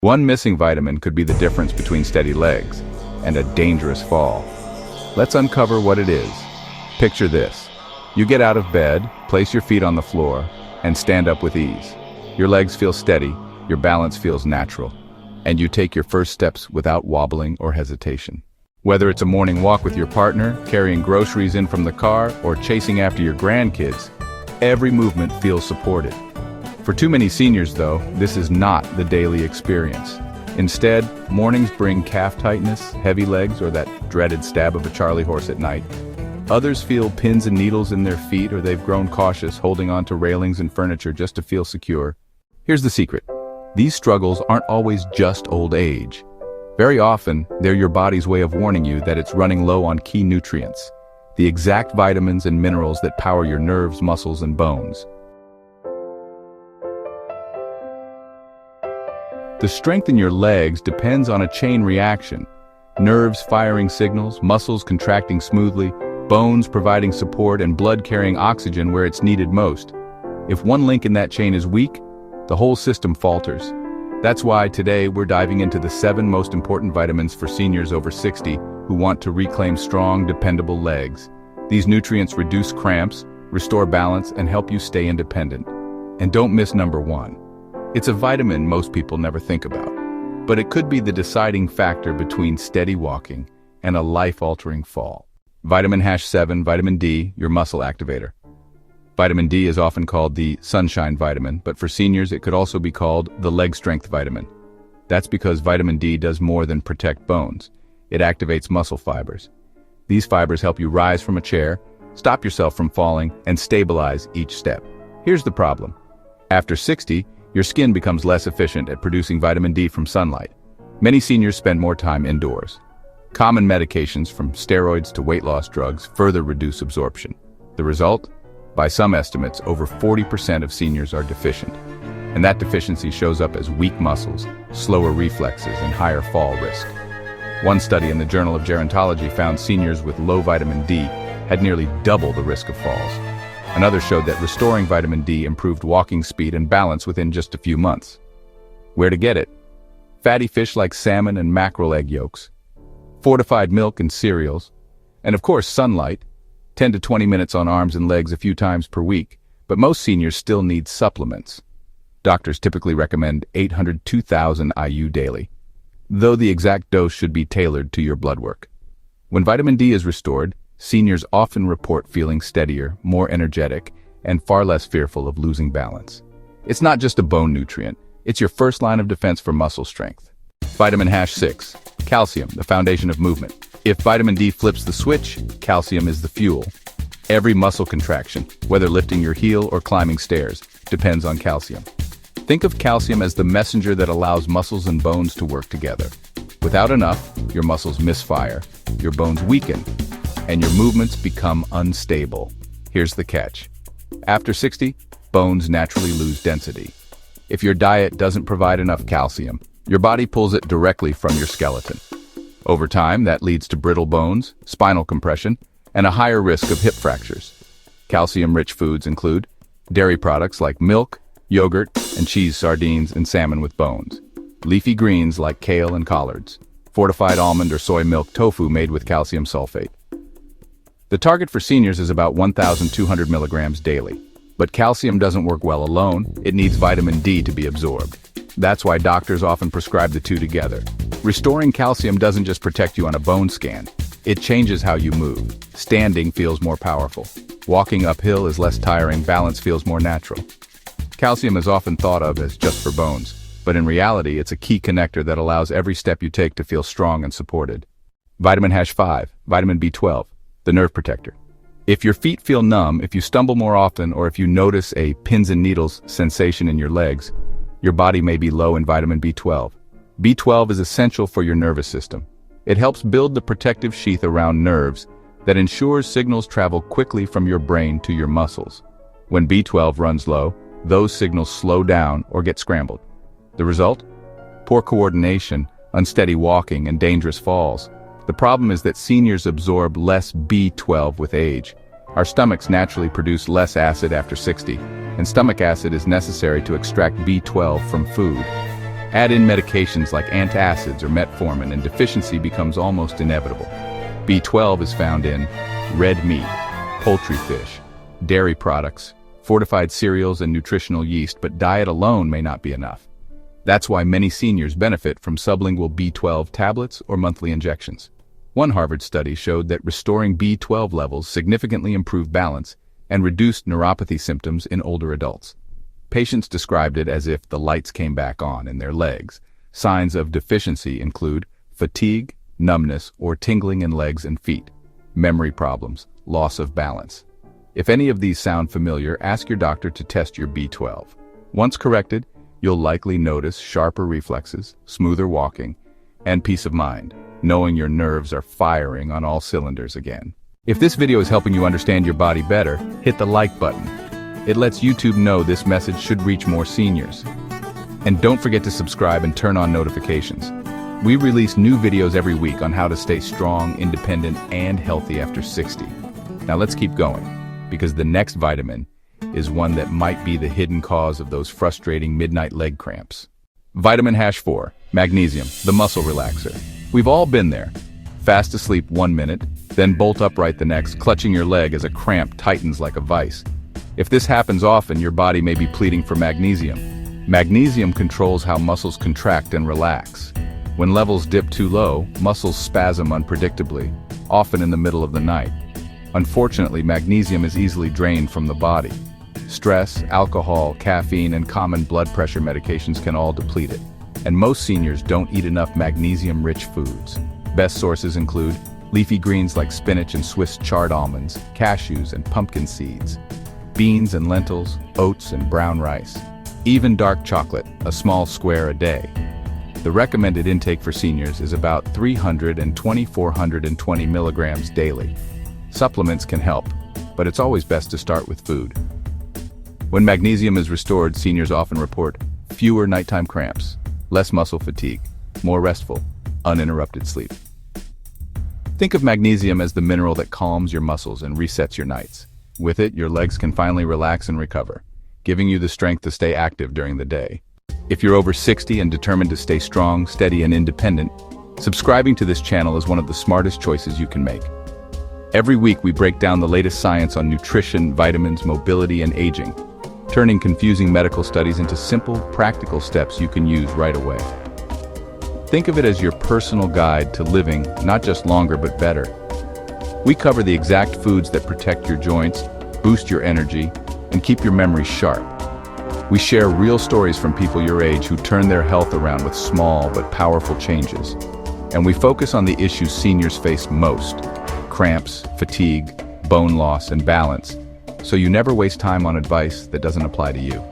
One missing vitamin could be the difference between steady legs and a dangerous fall. Let's uncover what it is. Picture this. You get out of bed, place your feet on the floor, and stand up with ease. Your legs feel steady, your balance feels natural, and you take your first steps without wobbling or hesitation. Whether it's a morning walk with your partner, carrying groceries in from the car, or chasing after your grandkids, every movement feels supported. For too many seniors, though, this is not the daily experience. Instead, mornings bring calf tightness, heavy legs, or that dreaded stab of a Charlie horse at night. Others feel pins and needles in their feet, or they've grown cautious, holding on to railings and furniture just to feel secure. Here's the secret. These struggles aren't always just old age. Very often, they're your body's way of warning you that it's running low on key nutrients, the exact vitamins and minerals that power your nerves, muscles, and bones. The strength in your legs depends on a chain reaction. Nerves firing signals, muscles contracting smoothly, bones providing support, and blood carrying oxygen where it's needed most. If one link in that chain is weak, the whole system falters. That's why today we're diving into the 7 most important vitamins for seniors over 60 who want to reclaim strong, dependable legs. These nutrients reduce cramps, restore balance, and help you stay independent. And don't miss number 1. It's a vitamin most people never think about, but it could be the deciding factor between steady walking and a life-altering fall. Vitamin H7, vitamin D, your muscle activator. Vitamin D is often called the sunshine vitamin, but for seniors it could also be called the leg strength vitamin. That's because vitamin D does more than protect bones. It activates muscle fibers. These fibers help you rise from a chair, stop yourself from falling, and stabilize each step. Here's the problem. After 60, your skin becomes less efficient at producing vitamin D from sunlight. Many seniors spend more time indoors. Common medications from steroids to weight loss drugs further reduce absorption. The result? By some estimates, over 40% of seniors are deficient. And that deficiency shows up as weak muscles, slower reflexes, and higher fall risk. One study in the Journal of Gerontology found seniors with low vitamin D had nearly double the risk of falls. Another showed that restoring vitamin D improved walking speed and balance within just a few months. Where to get it? Fatty fish like salmon and mackerel egg yolks, fortified milk and cereals, and of course sunlight, 10 to 20 minutes on arms and legs a few times per week, but most seniors still need supplements. Doctors typically recommend 800 to 2,000 IU daily, though the exact dose should be tailored to your blood work. When vitamin D is restored, seniors often report feeling steadier, more energetic, and far less fearful of losing balance. It's not just a bone nutrient, it's your first line of defense for muscle strength. Vitamin H6, calcium, the foundation of movement. If vitamin D flips the switch, calcium is the fuel. Every muscle contraction, whether lifting your heel or climbing stairs, depends on calcium. Think of calcium as the messenger that allows muscles and bones to work together. Without enough, your muscles misfire, your bones weaken, and your movements become unstable. Here's the catch. After 60, bones naturally lose density. If your diet doesn't provide enough calcium, your body pulls it directly from your skeleton. Over time, that leads to brittle bones, spinal compression, and a higher risk of hip fractures. Calcium-rich foods include dairy products like milk, yogurt, and cheese, sardines, and salmon with bones. Leafy greens like kale and collards. Fortified almond or soy milk tofu made with calcium sulfate. The target for seniors is about 1,200 milligrams daily. But calcium doesn't work well alone, it needs vitamin D to be absorbed. That's why doctors often prescribe the two together. Restoring calcium doesn't just protect you on a bone scan, it changes how you move. Standing feels more powerful. Walking uphill is less tiring, balance feels more natural. Calcium is often thought of as just for bones, but in reality it's a key connector that allows every step you take to feel strong and supported. Vitamin H5, vitamin B12, the nerve protector. If your feet feel numb, if you stumble more often, or if you notice a pins and needles sensation in your legs, your body may be low in vitamin B12. B12 is essential for your nervous system. It helps build the protective sheath around nerves that ensures signals travel quickly from your brain to your muscles. When B12 runs low, those signals slow down or get scrambled. The result? Poor coordination, unsteady walking, and dangerous falls. The problem is that seniors absorb less B12 with age. Our stomachs naturally produce less acid after 60, and stomach acid is necessary to extract B12 from food. Add in medications like antacids or metformin and deficiency becomes almost inevitable. B12 is found in red meat, poultry fish, dairy products, fortified cereals and nutritional yeast, but diet alone may not be enough. That's why many seniors benefit from sublingual B12 tablets or monthly injections. One Harvard study showed that restoring B12 levels significantly improved balance and reduced neuropathy symptoms in older adults. Patients described it as if the lights came back on in their legs. Signs of deficiency include fatigue, numbness, or tingling in legs and feet, memory problems, loss of balance. If any of these sound familiar, ask your doctor to test your B12. Once corrected, you'll likely notice sharper reflexes, smoother walking, and peace of mind, knowing your nerves are firing on all cylinders again. If this video is helping you understand your body better, hit the like button. It lets YouTube know this message should reach more seniors. And don't forget to subscribe and turn on notifications. We release new videos every week on how to stay strong, independent, and healthy after 60. Now let's keep going, because the next vitamin is one that might be the hidden cause of those frustrating midnight leg cramps. Vitamin H4, magnesium, the muscle relaxer. We've all been there. Fast asleep 1 minute, then bolt upright the next, clutching your leg as a cramp tightens like a vice. If this happens often, your body may be pleading for magnesium. Magnesium controls how muscles contract and relax. When levels dip too low, muscles spasm unpredictably, often in the middle of the night. Unfortunately, magnesium is easily drained from the body. Stress, alcohol, caffeine, and common blood pressure medications can all deplete it. And most seniors don't eat enough magnesium-rich foods. Best sources include leafy greens like spinach and Swiss chard almonds, cashews and pumpkin seeds, beans and lentils, oats and brown rice, even dark chocolate, a small square a day. The recommended intake for seniors is about 300 and 420 milligrams daily. Supplements can help, but it's always best to start with food. When magnesium is restored, seniors often report fewer nighttime cramps, less muscle fatigue, more restful, uninterrupted sleep. Think of magnesium as the mineral that calms your muscles and resets your nights. With it, your legs can finally relax and recover, giving you the strength to stay active during the day. If you're over 60 and determined to stay strong, steady, and independent, subscribing to this channel is one of the smartest choices you can make. Every week we break down the latest science on nutrition, vitamins, mobility, and aging, turning confusing medical studies into simple, practical steps you can use right away. Think of it as your personal guide to living not just longer but better. We cover the exact foods that protect your joints, boost your energy, and keep your memory sharp. We share real stories from people your age who turn their health around with small but powerful changes. And we focus on the issues seniors face most: cramps, fatigue, bone loss, and balance, so you never waste time on advice that doesn't apply to you.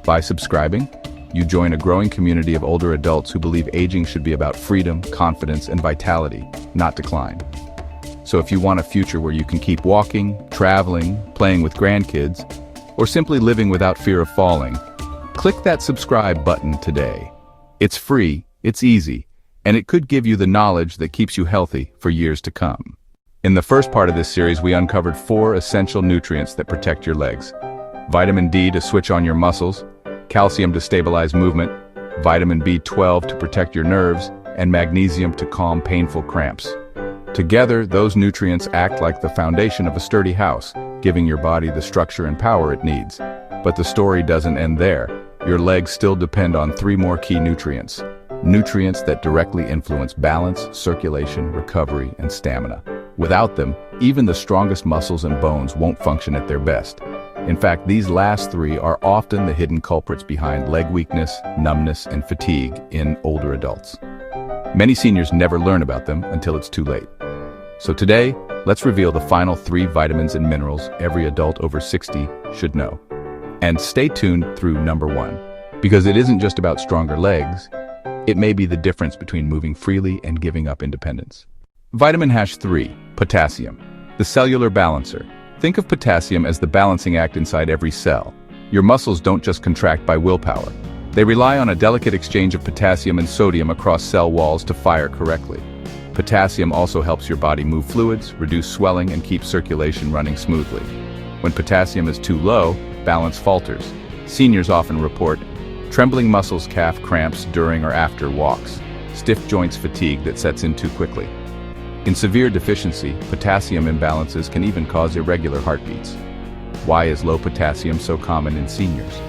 By subscribing, you join a growing community of older adults who believe aging should be about freedom, confidence, and vitality, not decline. So if you want a future where you can keep walking, traveling, playing with grandkids, or simply living without fear of falling, click that subscribe button today. It's free, it's easy, and it could give you the knowledge that keeps you healthy for years to come. In the first part of this series, we uncovered 4 essential nutrients that protect your legs. Vitamin D to switch on your muscles, calcium to stabilize movement, vitamin B12 to protect your nerves, and magnesium to calm painful cramps. Together, those nutrients act like the foundation of a sturdy house, giving your body the structure and power it needs. But the story doesn't end there. Your legs still depend on 3 more key nutrients. Nutrients that directly influence balance, circulation, recovery, and stamina. Without them, even the strongest muscles and bones won't function at their best. In fact, these last 3 are often the hidden culprits behind leg weakness, numbness, and fatigue in older adults. Many seniors never learn about them until it's too late. So today, let's reveal the final 3 vitamins and minerals every adult over 60 should know. And stay tuned through number 1, because it isn't just about stronger legs, it may be the difference between moving freely and giving up independence. Vitamin H3, potassium, the cellular balancer. Think of potassium as the balancing act inside every cell. Your muscles don't just contract by willpower. They rely on a delicate exchange of potassium and sodium across cell walls to fire correctly. Potassium also helps your body move fluids, reduce swelling, and keep circulation running smoothly. When potassium is too low, balance falters. Seniors often report Trembling muscles, calf cramps during or after walks, stiff joints, fatigue that sets in too quickly. In severe deficiency, potassium imbalances can even cause irregular heartbeats. Why is low potassium so common in seniors?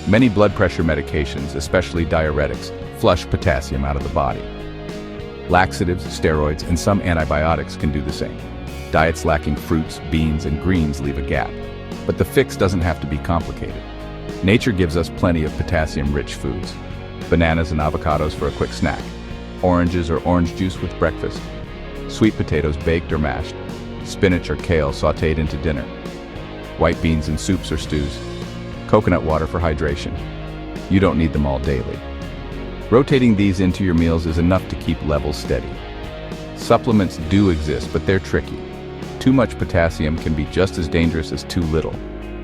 Many blood pressure medications, especially diuretics, flush potassium out of the body. Laxatives, steroids, and some antibiotics can do the same. Diets lacking fruits, beans, and greens leave a gap. But the fix doesn't have to be complicated. Nature gives us plenty of potassium-rich foods. Bananas and avocados for a quick snack. Oranges or orange juice with breakfast. Sweet potatoes baked or mashed. Spinach or kale sautéed into dinner. White beans in soups or stews. Coconut water for hydration. You don't need them all daily. Rotating these into your meals is enough to keep levels steady. Supplements do exist, but they're tricky. Too much potassium can be just as dangerous as too little,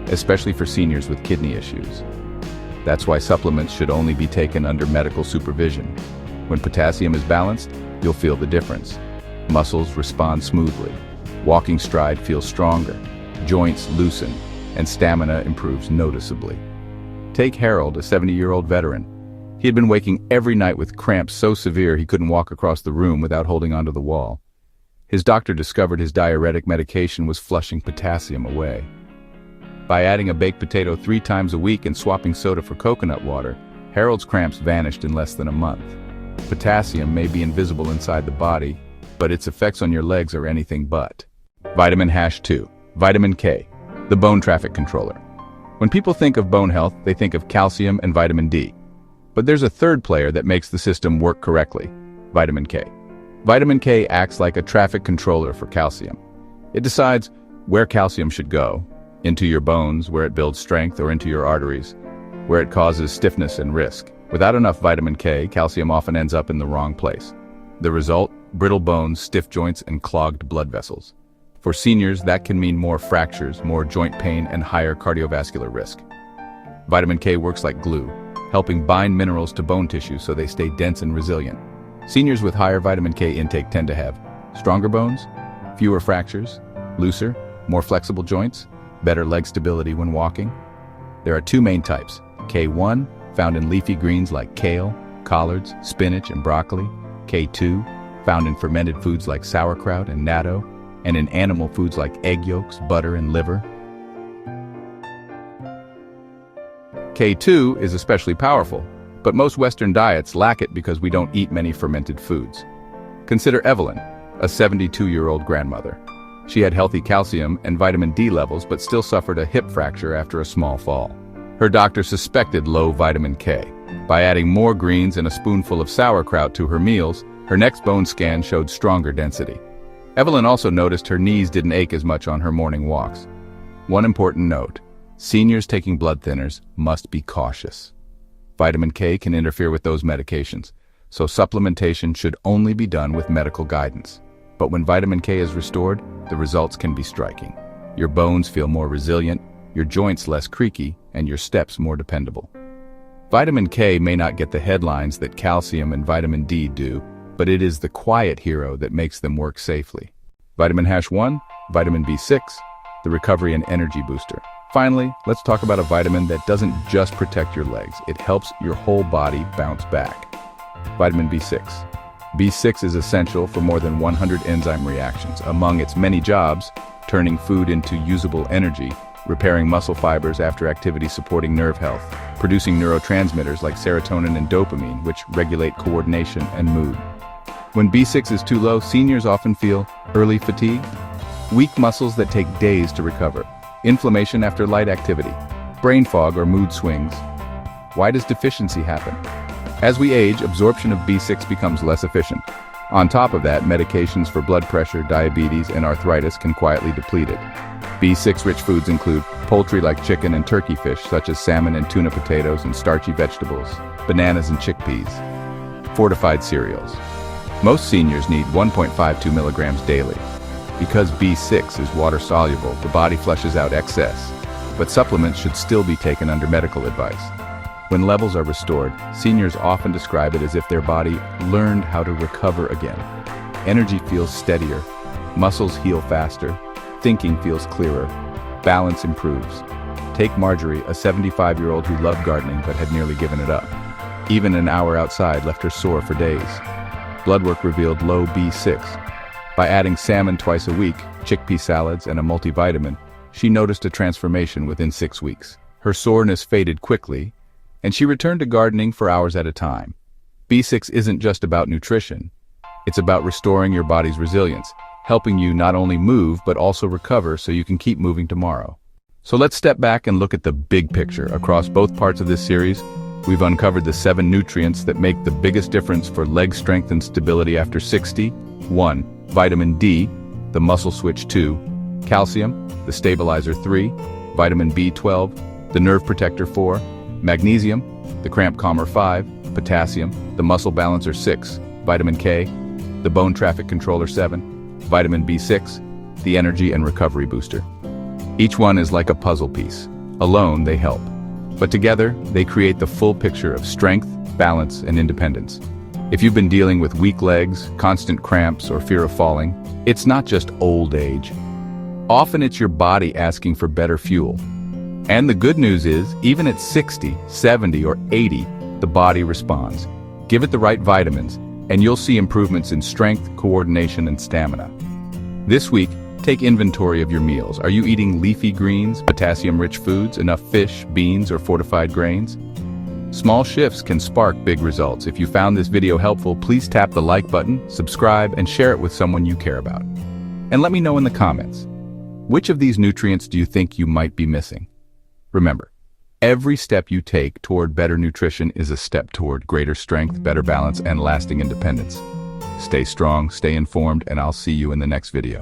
especially for seniors with kidney issues. That's why supplements should only be taken under medical supervision. When potassium is balanced, you'll feel the difference. Muscles respond smoothly. Walking stride feels stronger. Joints loosen, and stamina improves noticeably. Take Harold, a 70-year-old veteran. He had been waking every night with cramps so severe he couldn't walk across the room without holding onto the wall. His doctor discovered his diuretic medication was flushing potassium away. By adding a baked potato 3 times a week and swapping soda for coconut water, Harold's cramps vanished in less than a month. Potassium may be invisible inside the body, but its effects on your legs are anything but. Vitamin H2, vitamin K, the bone traffic controller. When people think of bone health, they think of calcium and vitamin D. But there's a third player that makes the system work correctly: vitamin K. Vitamin K acts like a traffic controller for calcium. It decides where calcium should go: into your bones, where it builds strength, or into your arteries, where it causes stiffness and risk. Without enough vitamin K, calcium often ends up in the wrong place. The result? Brittle bones, stiff joints, and clogged blood vessels. For seniors, that can mean more fractures, more joint pain, and higher cardiovascular risk. Vitamin K works like glue, helping bind minerals to bone tissue so they stay dense and resilient. Seniors with higher vitamin K intake tend to have stronger bones, fewer fractures, looser, more flexible joints, better leg stability when walking. There are 2 main types: K1, found in leafy greens like kale, collards, spinach, and broccoli; K2, found in fermented foods like sauerkraut and natto, and in animal foods like egg yolks, butter, and liver. K2 is especially powerful, but most Western diets lack it because we don't eat many fermented foods. Consider Evelyn, a 72-year-old grandmother. She had healthy calcium and vitamin D levels but still suffered a hip fracture after a small fall. Her doctor suspected low vitamin K. By adding more greens and a spoonful of sauerkraut to her meals, her next bone scan showed stronger density. Evelyn also noticed her knees didn't ache as much on her morning walks. One important note: seniors taking blood thinners must be cautious. Vitamin K can interfere with those medications, so supplementation should only be done with medical guidance. But when vitamin K is restored, the results can be striking. Your bones feel more resilient, your joints less creaky, and your steps more dependable. Vitamin K may not get the headlines that calcium and vitamin D do, but it is the quiet hero that makes them work safely. Vitamin H1, vitamin B6, the recovery and energy booster. Finally, let's talk about a vitamin that doesn't just protect your legs, it helps your whole body bounce back. Vitamin B6. B6 is essential for more than 100 enzyme reactions. Among its many jobs, turning food into usable energy, repairing muscle fibers after activity, supporting nerve health, producing neurotransmitters like serotonin and dopamine, which regulate coordination and mood. When B6 is too low, seniors often feel early fatigue, weak muscles that take days to recover, inflammation after light activity, brain fog or mood swings. Why does deficiency happen? As we age, absorption of B6 becomes less efficient. On top of that, medications for blood pressure, diabetes, and arthritis can quietly deplete it. B6-rich foods include poultry like chicken and turkey fish, such as salmon and tuna potatoes, and starchy vegetables, bananas and chickpeas. Fortified cereals. Most seniors need 1.52 milligrams daily. Because B6 is water-soluble, the body flushes out excess, but supplements should still be taken under medical advice. When levels are restored, seniors often describe it as if their body learned how to recover again. Energy feels steadier, muscles heal faster, thinking feels clearer, balance improves. Take Marjorie, a 75-year-old who loved gardening but had nearly given it up. Even an hour outside left her sore for days. Blood work revealed low B6. By adding salmon twice a week, chickpea salads, and a multivitamin, she noticed a transformation within 6 weeks. Her soreness faded quickly, and she returned to gardening for hours at a time. B6 isn't just about nutrition. It's about restoring your body's resilience, helping you not only move but also recover so you can keep moving tomorrow. So let's step back and look at the big picture. Across both parts of this series, we've uncovered the 7 nutrients that make the biggest difference for leg strength and stability after 60. 1. Vitamin D, the muscle switch. 2. Calcium, the stabilizer. 3. Vitamin B12, the nerve protector. 4. Magnesium, the cramp calmer. 5. Potassium, the muscle balancer. 6. Vitamin K, the bone traffic controller. 7. Vitamin B6, the energy and recovery booster. Each one is like a puzzle piece. Alone, they help. But together, they create the full picture of strength, balance, and independence. If you've been dealing with weak legs, constant cramps, or fear of falling, it's not just old age. Often it's your body asking for better fuel. And the good news is, even at 60, 70, or 80, the body responds. Give it the right vitamins, and you'll see improvements in strength, coordination, and stamina. This week, take inventory of your meals. Are you eating leafy greens, potassium-rich foods, enough fish, beans, or fortified grains? Small shifts can spark big results. If you found this video helpful, please tap the like button, subscribe, and share it with someone you care about. And let me know in the comments, which of these nutrients do you think you might be missing? Remember, every step you take toward better nutrition is a step toward greater strength, better balance, and lasting independence. Stay strong, stay informed, and I'll see you in the next video.